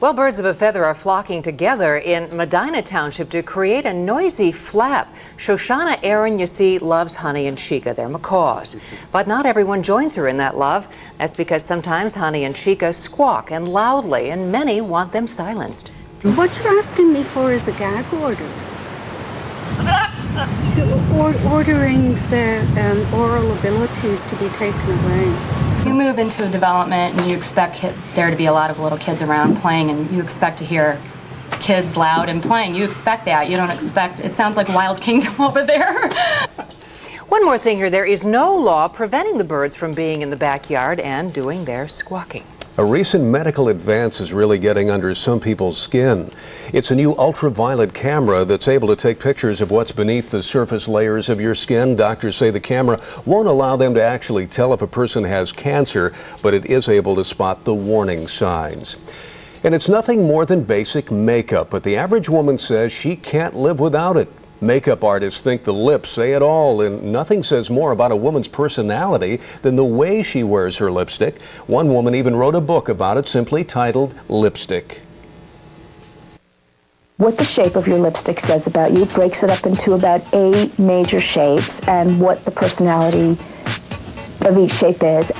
Well, birds of a feather are flocking together in Medina Township to create a noisy flap. Shoshana Aaron, you see, loves Honey and Chica. They're macaws. But not everyone joins her in that love. That's because sometimes Honey and Chica squawk and loudly, and many want them silenced. What you're asking me for is a gag order. Ordering the oral abilities to be taken away. You move into a development and you expect there to be a lot of little kids around playing, and you expect to hear kids loud and playing. You expect that. You don't expect, it sounds like Wild Kingdom over there. One more thing here, there is no law preventing the birds from being in the backyard and doing their squawking. A recent medical advance is really getting under some people's skin. It's a new ultraviolet camera that's able to take pictures of what's beneath the surface layers of your skin. Doctors say the camera won't allow them to actually tell if a person has cancer, but it is able to spot the warning signs. And it's nothing more than basic makeup, but the average woman says she can't live without it. Makeup artists think the lips say it all, and nothing says more about a woman's personality than the way she wears her lipstick. One woman even wrote a book about it, simply titled Lipstick. What the shape of your lipstick says about you breaks it up into about 8 major shapes and what the personality of each shape is.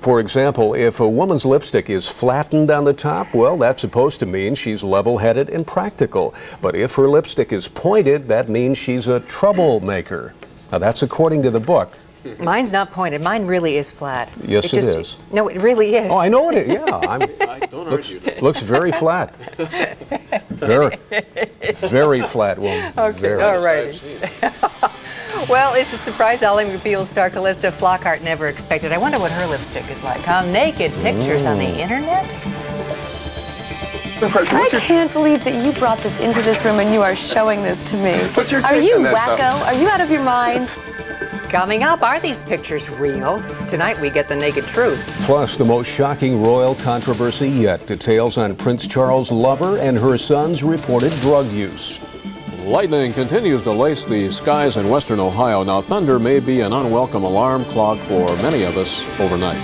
For example, if a woman's lipstick is flattened on the top, well, that's supposed to mean she's level-headed and practical. But if her lipstick is pointed, that means she's a troublemaker. Now, that's according to the book. Mine's not pointed. Mine really is flat. Yes, it is. No, it really is. Oh, I know it is. Yeah. I don't argue that. Looks very flat. Very flat woman. Okay, very. all right. Well, it's a surprise Ally McBeal star Callista Flockhart never expected. I wonder what her lipstick is like, huh? Naked pictures on the internet? I can't believe that you brought this into this room and you are showing this to me. What's your Are take you on that wacko? stuff? Are you out of your mind? Coming up, are these pictures real? Tonight we get the naked truth. Plus, the most shocking royal controversy yet. Details on Prince Charles' lover and her son's reported drug use. Lightning continues to lace the skies in western Ohio. Now, thunder may be an unwelcome alarm clock for many of us overnight.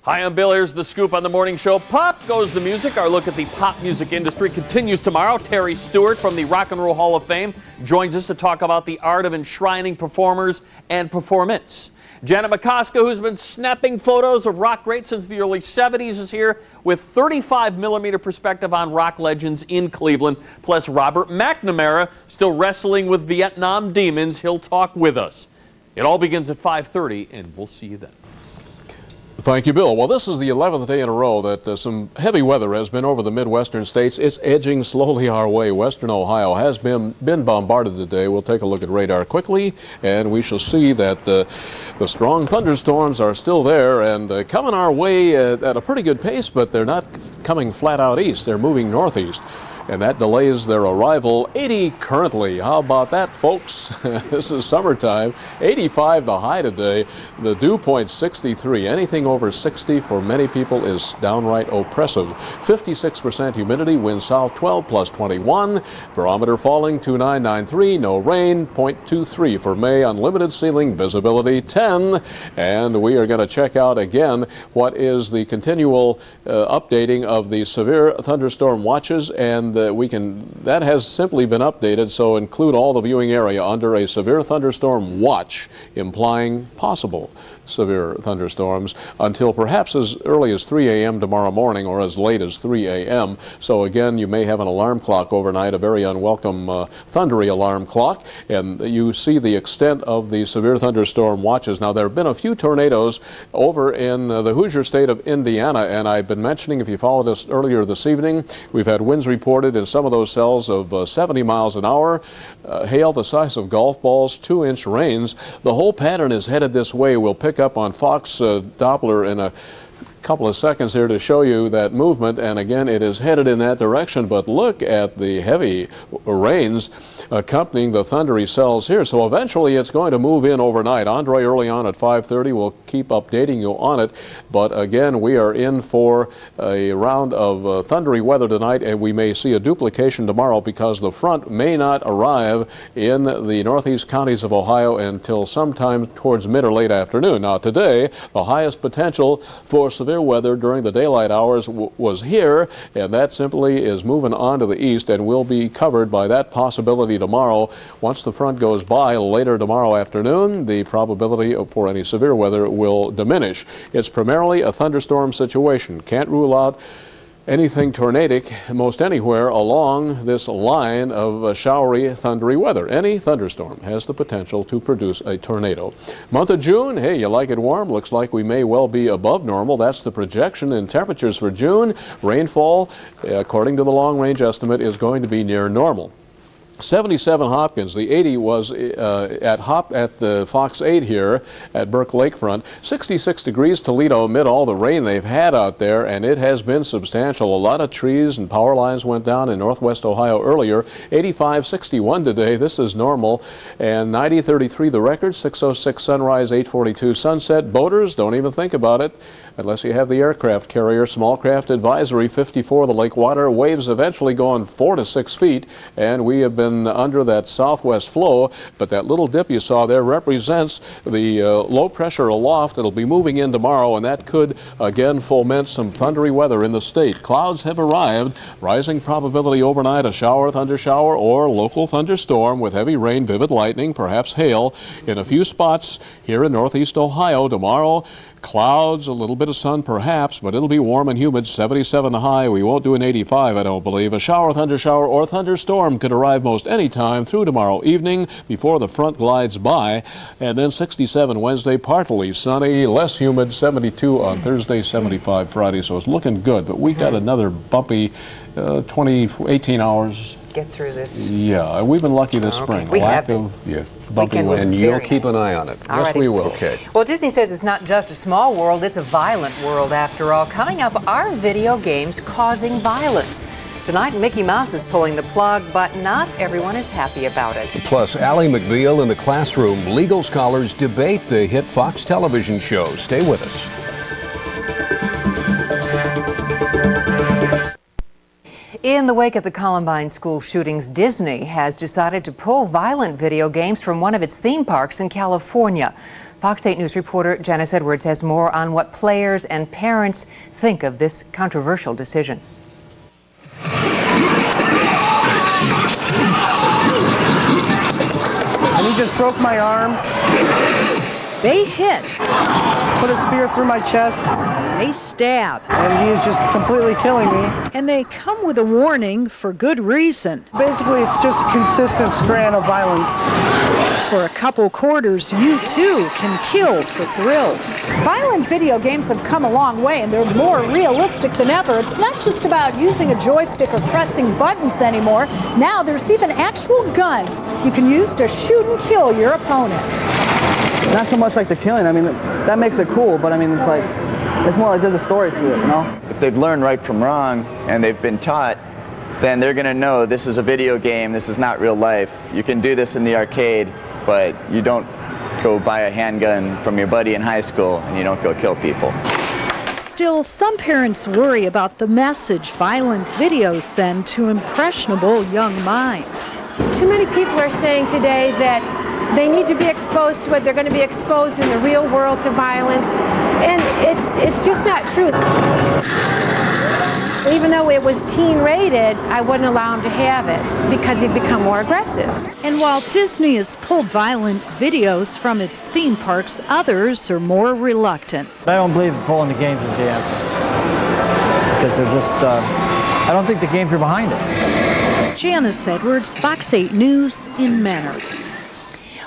Hi, I'm Bill. Here's the scoop on the morning show. Pop goes the music. Our look at the pop music industry continues tomorrow. Terry Stewart from the Rock and Roll Hall of Fame joins us to talk about the art of enshrining performers and performance. Janet McCosker, who's been snapping photos of rock greats since the early 70s, is here with 35mm perspective on rock legends in Cleveland. Plus, Robert McNamara, still wrestling with Vietnam demons. He'll talk with us. It all begins at 5:30, and we'll see you then. Thank you, Bill. Well, this is the 11th day in a row that some heavy weather has been over the Midwestern states. It's edging slowly our way. Western Ohio has been bombarded today. We'll take a look at radar quickly, and we shall see that the strong thunderstorms are still there and coming our way at a pretty good pace, but they're not coming flat out east. They're moving northeast, and that delays their arrival. 80 currently. How about that, folks? This is summertime. 85 the high today. The dew point 63. Anything over 60 for many people is downright oppressive. 56% humidity, wind south 12 plus 21. Barometer falling 2993. No rain. 0.23 for May. Unlimited ceiling visibility 10. And we are going to check out again what is the continual updating of the severe thunderstorm watches, and that has simply been updated, so include all the viewing area under a severe thunderstorm watch, implying possible severe thunderstorms until perhaps as early as 3 a.m. tomorrow morning or as late as 3 a.m. So again, you may have an alarm clock overnight, a very unwelcome thundery alarm clock, and you see the extent of the severe thunderstorm watches. Now, there have been a few tornadoes over in the Hoosier state of Indiana, and I've been mentioning, if you followed us earlier this evening, we've had winds reported in some of those cells of 70 miles an hour, hail the size of golf balls, 2-inch rains. The whole pattern is headed this way. We'll pick up on Fox Doppler in a couple of seconds here to show you that movement, and again it is headed in that direction, but look at the heavy rains accompanying the thundery cells here. So eventually it's going to move in overnight. Andre early on at 5:30 will keep updating you on it, but again we are in for a round of thundery weather tonight, and we may see a duplication tomorrow because the front may not arrive in the northeast counties of Ohio until sometime towards mid or late afternoon. Now today the highest potential for severe weather during the daylight hours was here, and that simply is moving on to the east and will be covered by that possibility tomorrow. Once the front goes by later tomorrow afternoon, the probability for any severe weather will diminish. It's primarily a thunderstorm situation. Can't rule out anything tornadic most anywhere along this line of showery, thundery weather. Any thunderstorm has the potential to produce a tornado. Month of June, hey, you like it warm? Looks like we may well be above normal. That's the projection in temperatures for June. Rainfall, according to the long-range estimate, is going to be near normal. 77 Hopkins, the 80 was at the Fox 8 here at Burke Lakefront. 66 degrees Toledo amid all the rain they've had out there, and it has been substantial. A lot of trees and power lines went down in northwest Ohio earlier. 85-61 today, this is normal. And 90-33 the record, 6:06 sunrise, 8:42 sunset. Boaters, don't even think about it unless you have the aircraft carrier. Small craft advisory, 54 the lake water. Waves eventually going 4 to 6 feet, and we have been under that southwest flow, but that little dip you saw there represents the low pressure aloft that'll be moving in tomorrow, and that could again foment some thundery weather in the state. Clouds have arrived, rising probability overnight, a shower, thunder shower, or local thunderstorm with heavy rain, vivid lightning, perhaps hail in a few spots here in northeast Ohio tomorrow. Clouds, a little bit of sun perhaps, but it'll be warm and humid, 77 high. We won't do an 85, I don't believe. A shower, thunder shower, or thunderstorm could arrive most any time through tomorrow evening before the front glides by. And then 67 Wednesday, partly sunny, less humid, 72 on Thursday, 75 Friday. So it's looking good, but we got another bumpy 18 hours. Get through this. Yeah, we've been lucky this spring. We have been. Bumpy Weekend was weather. And you'll Very keep nice. an eye on it. Yes, we will. Okay. Well, Disney says it's not just a small world, it's a violent world after all. Coming up, are video games causing violence? Tonight, Mickey Mouse is pulling the plug, but not everyone is happy about it. Plus, Ally McBeal in the classroom. Legal scholars debate the hit Fox television show. Stay with us. In the wake of the Columbine school shootings, Disney has decided to pull violent video games from one of its theme parks in California. Fox 8 News reporter Janice Edwards has more on what players and parents think of this controversial decision. And he just broke my arm. They hit. Put a spear through my chest. They stab. And he is just completely killing me. And they come with a warning for good reason. Basically, it's just a consistent strand of violence. For a couple quarters, you too can kill for thrills. Violent video games have come a long way, and they're more realistic than ever. It's not just about using a joystick or pressing buttons anymore. Now there's even actual guns you can use to shoot and kill your opponent. Not so much like the killing. I mean, that makes it cool, but I mean, it's more like there's a story to it, you know? If they've learned right from wrong and they've been taught, then they're going to know this is a video game, this is not real life. You can do this in the arcade, but you don't go buy a handgun from your buddy in high school and you don't go kill people. Still, some parents worry about the message violent videos send to impressionable young minds. Too many people are saying today that they need to be exposed to it. They're going to be exposed in the real world to violence. And it's just not true. Even though it was teen rated, I wouldn't allow them to have it because he'd become more aggressive. And while Disney has pulled violent videos from its theme parks, others are more reluctant. I don't believe pulling the games is the answer. Because they're just, I don't think the games are behind it. Janice Edwards, Fox 8 News in Manor.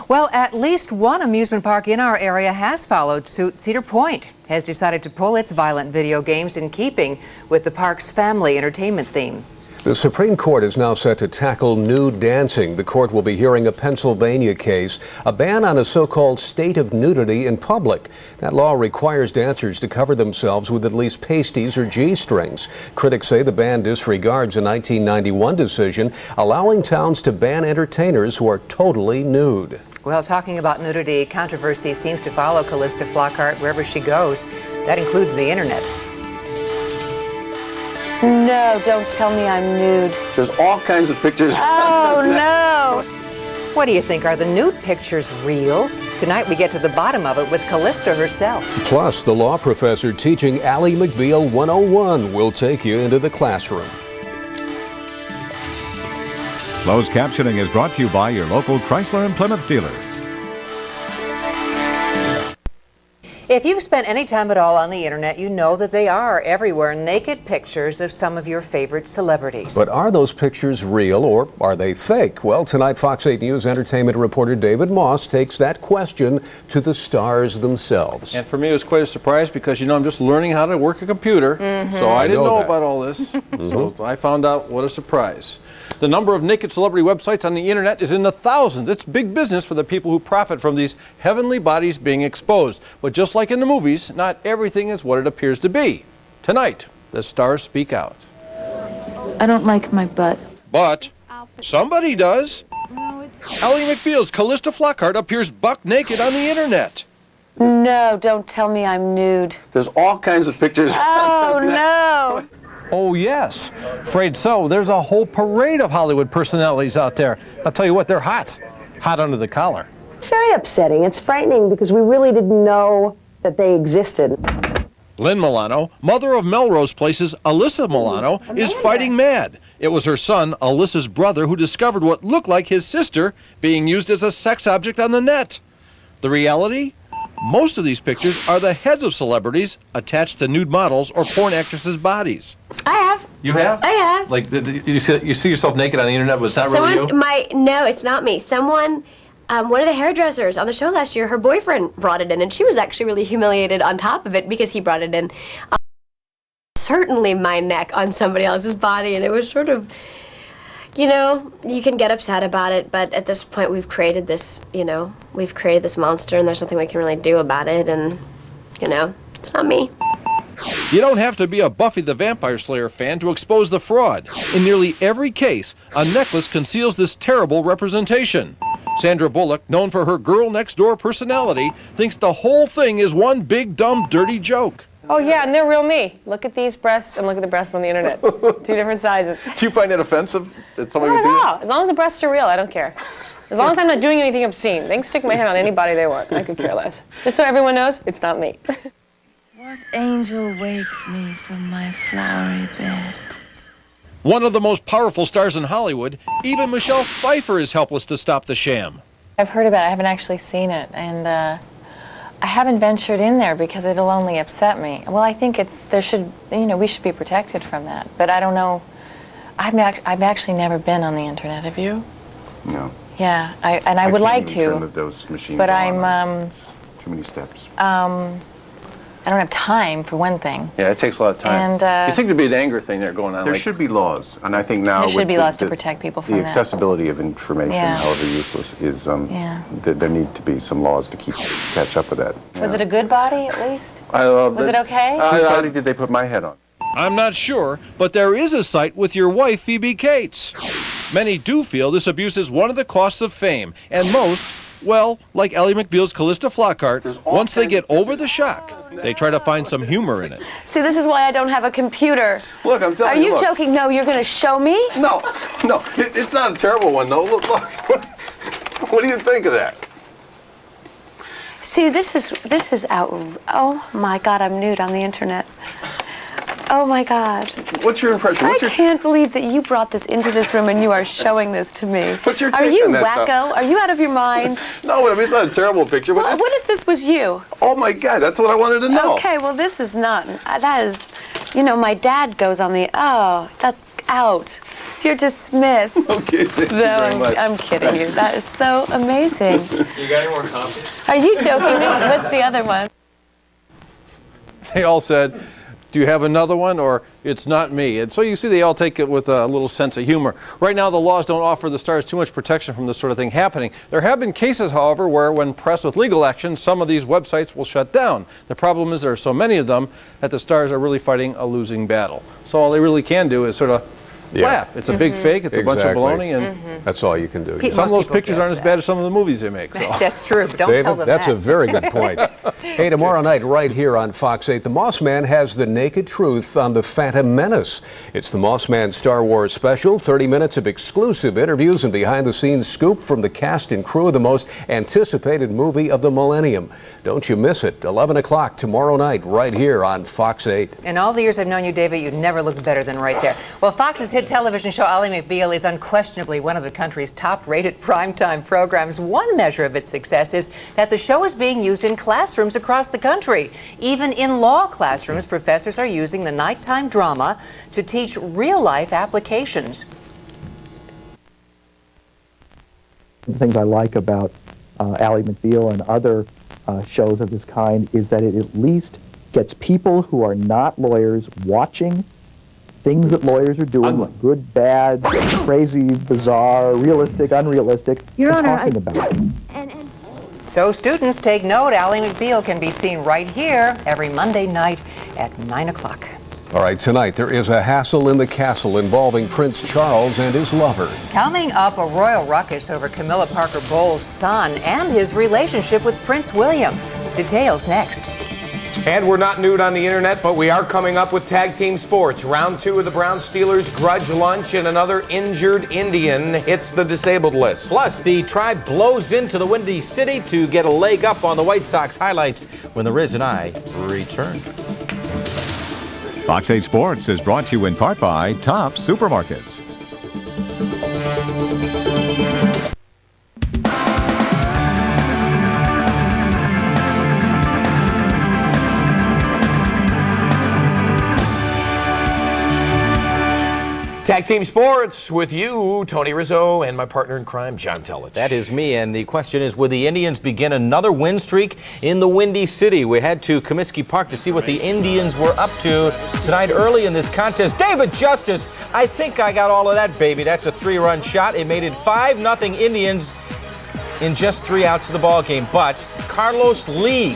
Well, at least one amusement park in our area has followed suit. Cedar Point has decided to pull its violent video games in keeping with the park's family entertainment theme. The Supreme Court is now set to tackle nude dancing. The court will be hearing a Pennsylvania case, a ban on a so-called state of nudity in public. That law requires dancers to cover themselves with at least pasties or G-strings. Critics say the ban disregards a 1991 decision allowing towns to ban entertainers who are totally nude. Well, talking about nudity, controversy seems to follow Callista Flockhart wherever she goes. That includes the internet. No, don't tell me I'm nude. There's all kinds of pictures. Oh, no. What do you think? Are the nude pictures real? Tonight we get to the bottom of it with Callista herself. Plus, the law professor teaching Ally McBeal 101 will take you into the classroom. Closed captioning is brought to you by your local Chrysler and Plymouth dealer. If you've spent any time at all on the internet, you know that they are everywhere, naked pictures of some of your favorite celebrities. But are those pictures real or are they fake? Well, tonight Fox 8 News entertainment reporter David Moss takes that question to the stars themselves. And for me, it was quite a surprise because, I'm just learning how to work a computer, so I didn't know about all this. So I found out. What a surprise. The number of naked celebrity websites on the internet is in the thousands. It's big business for the people who profit from these heavenly bodies being exposed. But just like in the movies, not everything is what it appears to be. Tonight, the stars speak out. I don't like my butt. But somebody does. Ally McBeal's Callista Flockhart appears buck naked on the internet. No, don't tell me I'm nude. There's all kinds of pictures. Oh, no. Oh, yes. Afraid so. There's a whole parade of Hollywood personalities out there. I'll tell you what, they're hot. Hot under the collar. It's very upsetting. It's frightening because we really didn't know that they existed. Lynn Milano, mother of Melrose Place's Alyssa Milano, is fighting mad. It was her son, Alyssa's brother, who discovered what looked like his sister being used as a sex object on the net. The reality? Most of these pictures are the heads of celebrities attached to nude models or porn actresses' bodies. I have. You have? I have. Like, you see yourself naked on the internet, but it's not really you? No, it's not me. Someone, one of the hairdressers on the show last year, her boyfriend brought it in, and she was actually really humiliated on top of it because he brought it in. Certainly my neck on somebody else's body, and it was sort of, you can get upset about it, but at this point we've created this, we've created this monster, and there's nothing we can really do about it, and, it's not me. You don't have to be a Buffy the Vampire Slayer fan to expose the fraud. In nearly every case, a necklace conceals this terrible representation. Sandra Bullock, known for her girl-next-door personality, thinks the whole thing is one big, dumb, dirty joke. Oh, yeah, and they're real me. Look at these breasts and look at the breasts on the internet. 2 different sizes. Do you find that offensive that somebody would Not do at that? all. As long as the breasts are real, I don't care. As long as I'm not doing anything obscene. They can stick my head on anybody they want. I could care less. Just so everyone knows, it's not me. What angel wakes me from my flowery bed? One of the most powerful stars in Hollywood, even Michelle Pfeiffer is helpless to stop the sham. I've heard about it. I haven't actually seen it, and I haven't ventured in there because it'll only upset me. Well, I think we should be protected from that. But I don't know. I've actually never been on the internet. Have you? No. Yeah, I would like to. Turn those machines but on. Too many steps. I don't have time, for one thing. Yeah, it takes a lot of time. And you think there'd be an anger thing there going on? There should be laws, and I think now there should be laws to protect people from the that. accessibility of information, however useless, is there need to be some laws to catch up with that. Was it a good body, at least? Was it okay? Whose body did they put my head on? I'm not sure, but there is a site with your wife, Phoebe Cates. Many do feel this abuse is one of the costs of fame, and most, well, like Ally McBeal's Callista Flockhart, once they get over the shock, they try to find some humor in it. See, this is why I don't have a computer. Look, I'm telling you. Are you joking? No, you're going to show me? No, it's not a terrible one, though. Look. What do you think of that? See, this is out. Oh my God, I'm nude on the internet. Oh my God. What's your impression? I can't believe that you brought this into this room and you are showing this to me. What's your take Are you on that, wacko? Are you out of your mind? No, I mean, it's not a terrible picture. But What if this was you? Oh my God, that's what I wanted to know. Okay, well this is not, that is, my dad goes on the, that's out. You're dismissed. Okay, thank you very much. I'm kidding you. That is so amazing. You got any more coffee? Are you joking me? What's the other one? They all said, Do you have another one? Or it's not me. And so you see they all take it with a little sense of humor. Right now the laws don't offer the stars too much protection from this sort of thing happening. There have been cases, however, where when pressed with legal action, some of these websites will shut down. The problem is there are so many of them that the stars are really fighting a losing battle. So all they really can do is sort of laugh. It's a big fake. It's a bunch of baloney, and that's all you can do. Some of those pictures aren't as bad as some of the movies they make. So. That's true. Don't David, tell them that's that. a very good point. Hey, tomorrow night, right here on Fox 8, the Moss Man has the naked truth on the Phantom Menace. It's the Moss Man Star Wars special, 30 minutes of exclusive interviews and behind-the-scenes scoop from the cast and crew of the most anticipated movie of the millennium. Don't you miss it. 11 o'clock tomorrow night, right here on Fox 8. In all the years I've known you, David, you never looked better than right there. Well, Fox's hit television show Ally McBeal is unquestionably one of the country's top-rated primetime programs. One measure of its success is that the show is being used in classrooms across the country. Even in law classrooms, professors are using the nighttime drama to teach real-life applications. The things I like about Ally McBeal and other shows of this kind is that it at least gets people who are not lawyers watching things that lawyers are doing, good, bad, crazy, bizarre, realistic, unrealistic, Your and Honor, talking about it. So students, take note. Ally McBeal can be seen right here every Monday night at 9 o'clock. All right, tonight there is a hassle in the castle involving Prince Charles and his lover. Coming up, a royal ruckus over Camilla Parker Bowles' son and his relationship with Prince William. Details next. And we're not nude on the internet, but we are coming up with tag team sports. Round 2 of the Browns-Steelers grudge lunch, and another injured Indian hits the disabled list. Plus, the Tribe blows into the Windy City to get a leg up on the White Sox highlights when the Riz and I return. Fox 8 Sports is brought to you in part by Top Supermarkets. Tag team sports with you, Tony Rizzo, and my partner in crime, John Telich. That is me, and the question is, will the Indians begin another win streak in the Windy City? We head to Comiskey Park to see what the Indians were up to tonight early in this contest. David Justice, I think I got all of that, baby. That's a 3-run shot. It made it 5-0 Indians in just 3 outs of the ball game. But Carlos Lee,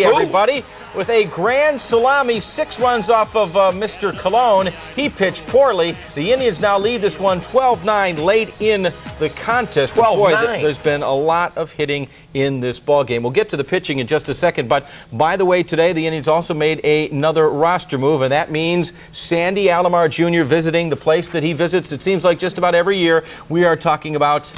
everybody, with a grand salami, 6 runs off of Mr. Colon. He pitched poorly. The Indians now lead this one 12-9 late in the contest. 12-9. Boy, there's been a lot of hitting in this ball game. We'll get to the pitching in just a second. But by the way, today the Indians also made another roster move, and that means Sandy Alomar Jr. visiting the place that he visits, it seems like just about every year. We are talking about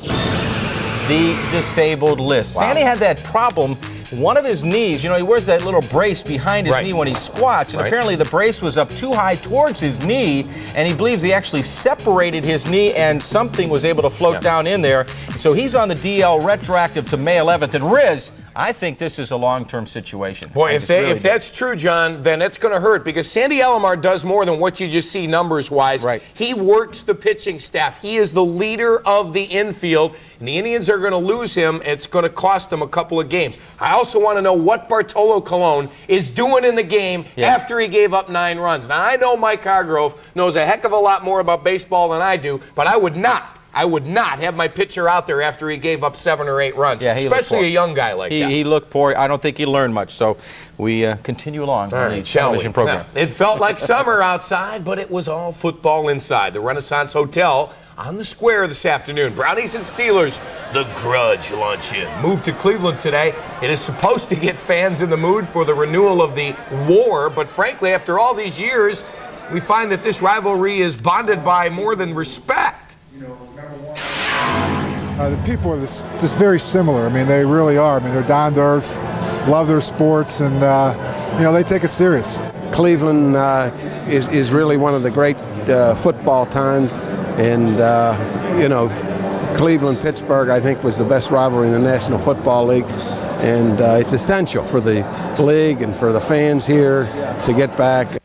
the disabled list. Wow. Sandy had that problem. One of his knees, you know, he wears that little brace behind his knee when he squats, and apparently the brace was up too high towards his knee, and he believes he actually separated his knee and something was able to float down in there. So he's on the DL retroactive to May 11th. And Riz, I think this is a long-term situation. Boy, if that's true, John, then it's going to hurt because Sandy Alomar does more than what you just see numbers-wise. Right. He works the pitching staff. He is the leader of the infield, and the Indians are going to lose him. It's going to cost them a couple of games. I also want to know what Bartolo Colon is doing in the game after he gave up 9 runs. Now, I know Mike Hargrove knows a heck of a lot more about baseball than I do, but I would not have my pitcher out there after he gave up 7 or 8 runs, especially a young guy like that. He looked poor. I don't think he learned much, so we continue along on the television program. Now, it felt like summer outside, but it was all football inside. The Renaissance Hotel on the square this afternoon. Brownies and Steelers, the grudge luncheon. Moved to Cleveland today. It is supposed to get fans in the mood for the renewal of the war, but frankly, after all these years, we find that this rivalry is bonded by more than respect. The people are just very similar. I mean, they really are. I mean, they're down to earth, love their sports, and you know, they take it serious. Cleveland is really one of the great football towns, and you know, Cleveland-Pittsburgh, I think, was the best rivalry in the National Football League, and it's essential for the league and for the fans here to get back.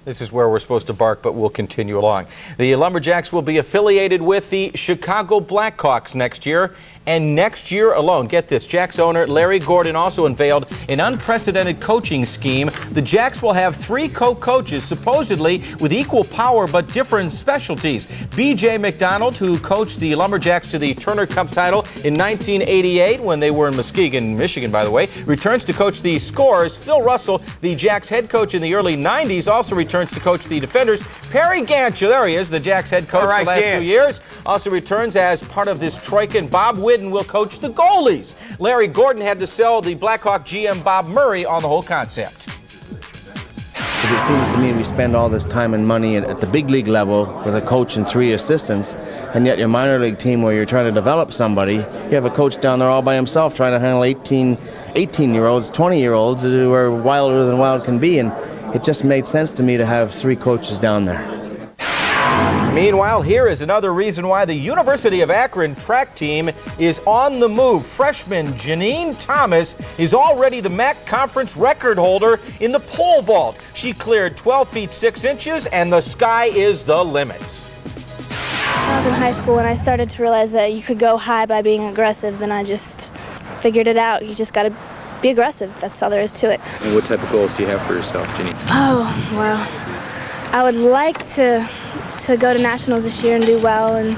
This is where we're supposed to bark, but we'll continue along. The Lumberjacks will be affiliated with the Chicago Blackhawks next year. And next year alone, get this, Jacks owner Larry Gordon also unveiled an unprecedented coaching scheme. The Jacks will have 3 co-coaches, supposedly with equal power but different specialties. B.J. McDonald, who coached the Lumberjacks to the Turner Cup title in 1988 when they were in Muskegon, Michigan, by the way, returns to coach the Scorers. Phil Russell, the Jacks head coach in the early 90s, also returns to coach the Defenders. Perry Gancha, there he is, the Jacks head coach for the last 2 years, also returns as part of this troika, and Bob Whidden will coach the goalies. Larry Gordon had to sell the Blackhawk GM Bob Murray on the whole concept. Because it seems to me we spend all this time and money at the big league level with a coach and 3 assistants, and yet your minor league team where you're trying to develop somebody, you have a coach down there all by himself trying to handle 18-year-olds, 20-year-olds who are wilder than wild can be, and it just made sense to me to have 3 coaches down there. Meanwhile, here is another reason why the University of Akron track team is on the move. Freshman Janine Thomas is already the MAC conference record holder in the pole vault. She cleared 12 feet 6 inches, and the sky is the limit. I was in high school when I started to realize that you could go high by being aggressive, then I just figured it out. You just got to be aggressive. That's all there is to it. And what type of goals do you have for yourself, Janine? Oh, well, I would like to go to nationals this year and do well, and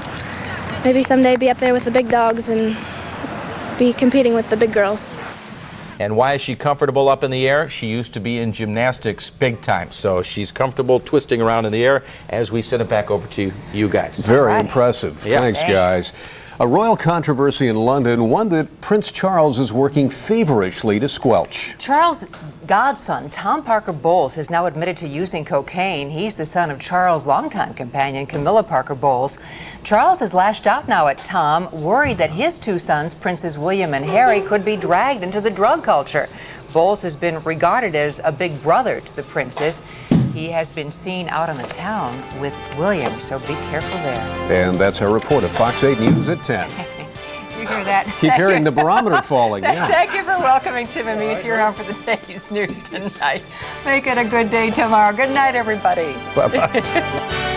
maybe someday be up there with the big dogs and be competing with the big girls. And why is she comfortable up in the air? She used to be in gymnastics big time, so she's comfortable twisting around in the air as we send it back over to you guys. Very impressive. Yeah. Thanks, guys. A royal controversy in London, one that Prince Charles is working feverishly to squelch. Charles' godson, Tom Parker Bowles, has now admitted to using cocaine. He's the son of Charles' longtime companion, Camilla Parker Bowles. Charles has lashed out now at Tom, worried that his 2 sons, Princes William and Harry, could be dragged into the drug culture. Bowles has been regarded as a big brother to the princes. He has been seen out on the town with William, so be careful there. And that's our report of Fox 8 News at 10. You hear that? Keep hearing the barometer falling. Yeah. Thank you for welcoming Tim and me to your home for the day's news tonight. Make it a good day tomorrow. Good night, everybody. Bye-bye.